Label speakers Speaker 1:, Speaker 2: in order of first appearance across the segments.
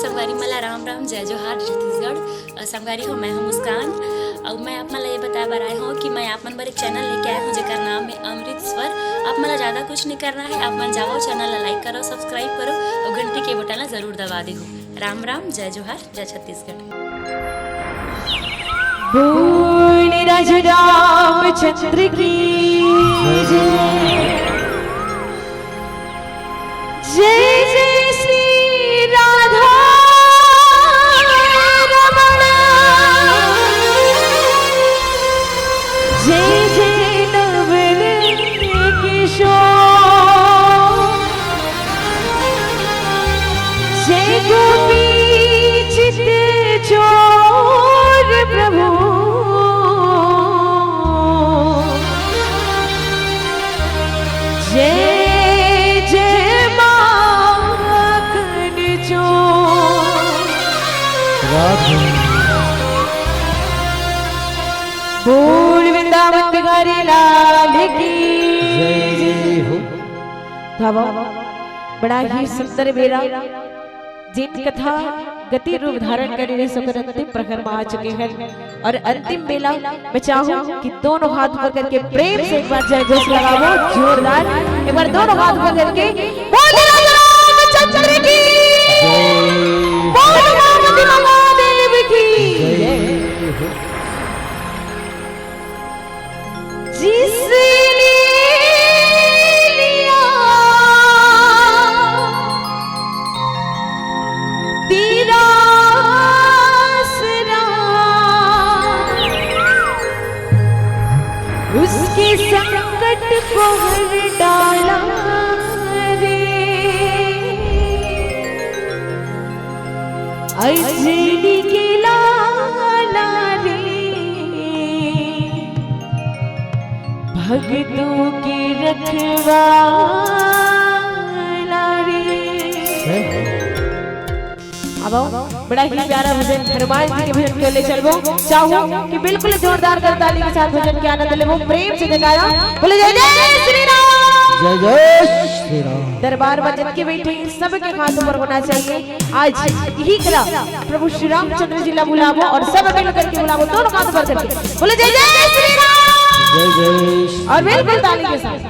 Speaker 1: संगवारी मला राम राम जय जोहार छत्तीसगढ़। संगवारी हो मैं हूँ मुस्कान और मैं आप मला ये बताया बर आए हूँ कि मैं आप मन बर एक चैनल लेके आया हूँ जेकर नाम है अमृत स्वर। आप मला ज़्यादा कुछ नहीं करना है, आप मन जाओ चैनल ला लाइक करो, सब्सक्राइब करो और घंटी के बटन ला जरूर दबा दे हो। राम राम जय जोहार जय छत्तीसगढ़।
Speaker 2: बोल राजा रामचंद्र की जय जय श्री राधा रमण जय जय नवल किशोर जय गोपी चित चोर प्रभु जय बोल वृंदावन बिहारी लाल की जय हो। बड़ा ही सुंदर बेरा जिन कथा गति रूप धारण करने सोकर अंतिम प्रहर में आ चुके हैं और अंतिम बेला मैं चाहूं कि दोनों हाथ ऊपर करके प्रेम से एक बार जय घोष लगाओ जोरदार। एक बार दोनों हाथ ऊपर करके बोल रामचंद्र की बोल पार्वती महादेव की जय। जिसने लिया तेरा आसरा उसके संकट को हर डाला रे अजनी के लाला रे भक्तों की रखवाला रे। अब बड़ा ही प्यारा भजन हनुमान जी के भजन के लिए चलबो चाहूं कि बिल्कुल जोरदार करताली के साथ भजन के आनंद लेबो प्रेम से जगाया बोले जय जय श्री राम
Speaker 3: जय जय श्री राम।
Speaker 2: दरबार भजन के बैठे सबके हाथों पर होना चाहिए। आज यही कला प्रभु श्री रामचंद्र जी ला बुलावो और सब मिलकर के बुलावो दोनों हाथ पर करके बोले जय जय श्री राम
Speaker 3: जय जय
Speaker 2: और बिल्कुल ताली के साथ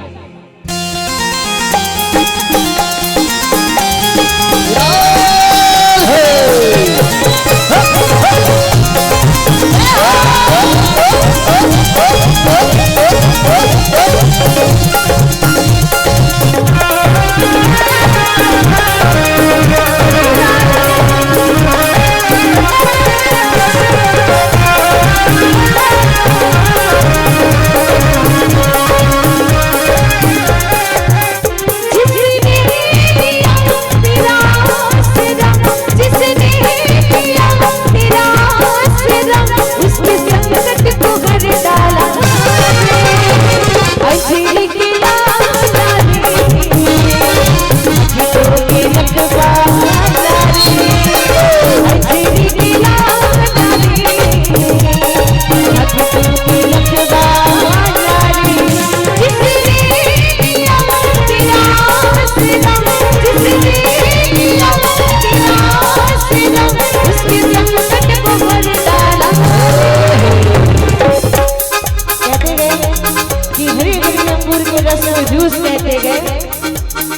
Speaker 2: जूस कहते गए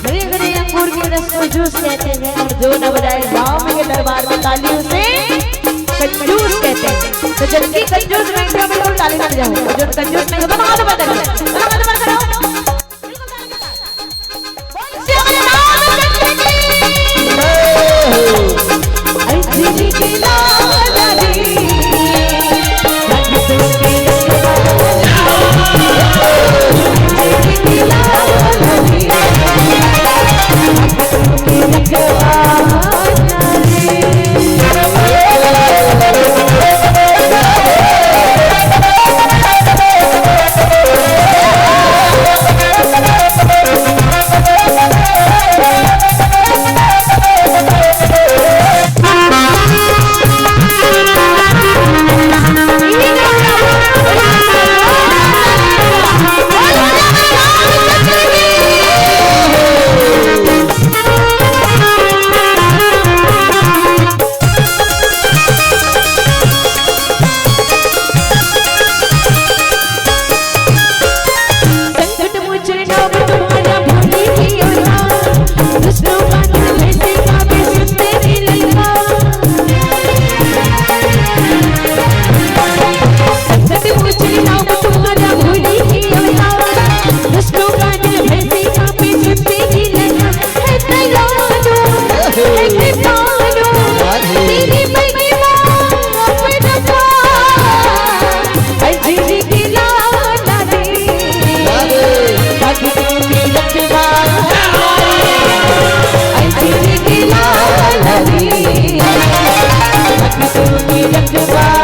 Speaker 2: घरे घरे अंगूर के रस को जूस कहते हैं और जो न बजाए राम के दरबार में तालियों से कंजूस कहते हैं। तो जल्दी कंजूस नहीं हो बिल्कुल ताली बज जाओ, जो कंजूस नहीं हो तो हाथ बदल करो। पहचानो तेरी महिमा अपरंपार अंजनी की लाला रे भक्तों की रखवाली अंजनी की लाला रे भक्तों की रखवाली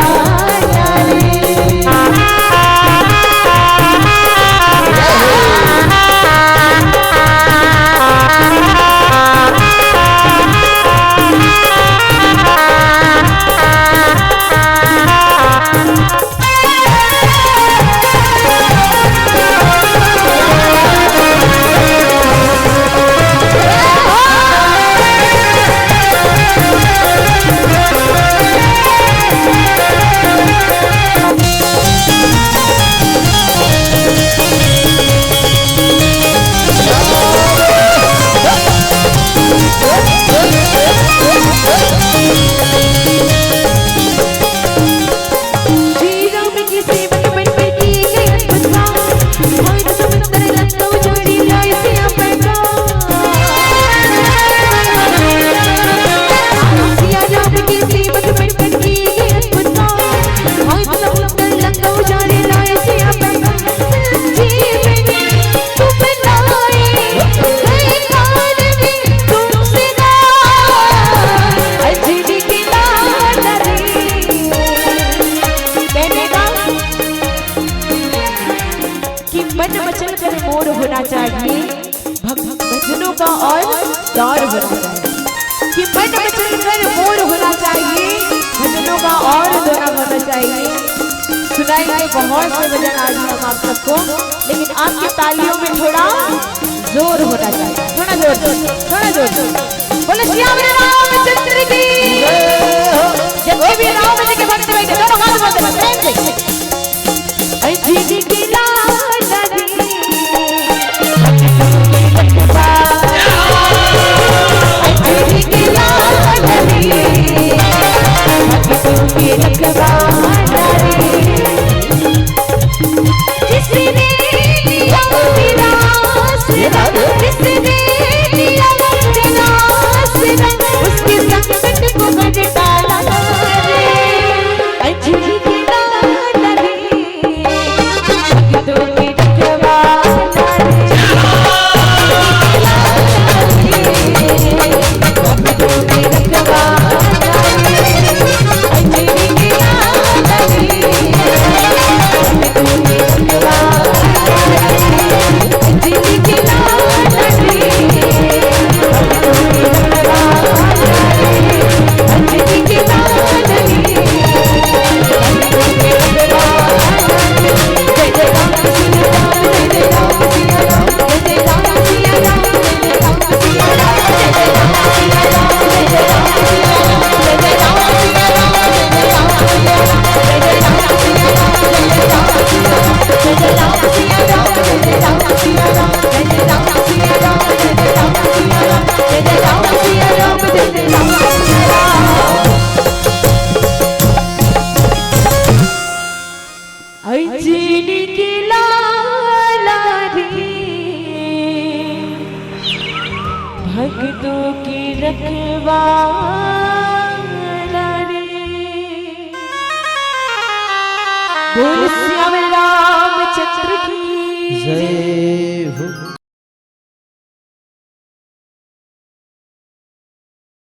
Speaker 2: मन मचल कर मोर होना चाहिए भजनों का और दौर होना चाहिए कि मन मचल कर मोर होना चाहिए भजनों का और दौरा होना चाहिए। सुनाएंगे बहुत से भजन आज हम आप सबको, लेकिन आपकी तालियों में थोड़ा जोर होना चाहिए, थोड़ा जोर। बोले श्याम रामचंद्र की जब भी राम जी के भक्त बैठे दोनों हाथ बोलते प्रेम से अंजनी की लाला रे अंजनी की लाला रे भक्तों की रखवाला रे जिसने दिया तेरा आसरा जिसने दिया तेरा आसरा उसके संकट को कर डाला रे अंजनी की लाला रे भक्तों की रखवाला रे भक्तों की रखवाला अंजनी की लाला रे भक्तों की रखवाला अंजनी की लाला रे भक्तों की रखवाला अंजनी की लाला रे भक्तों की रखवाला जय जय राम सिया राम जय जय राम सिया राम जय जय राम सिया राम जय जय राम सिया राम जय जय राम सिया राम जय जय राम सिया राम जय जय राम सिया राम जय जय राम सिया राम जय जय राम सिया राम जय जय राम सिया राम जय जय राम सिया राम जय जय राम सिया राम जय जय राम सिया राम जय जय राम सिया राम जय जय राम सिया राम जय जय राम सिया राम अंजनी की लाला रे भक्तों की रखवाली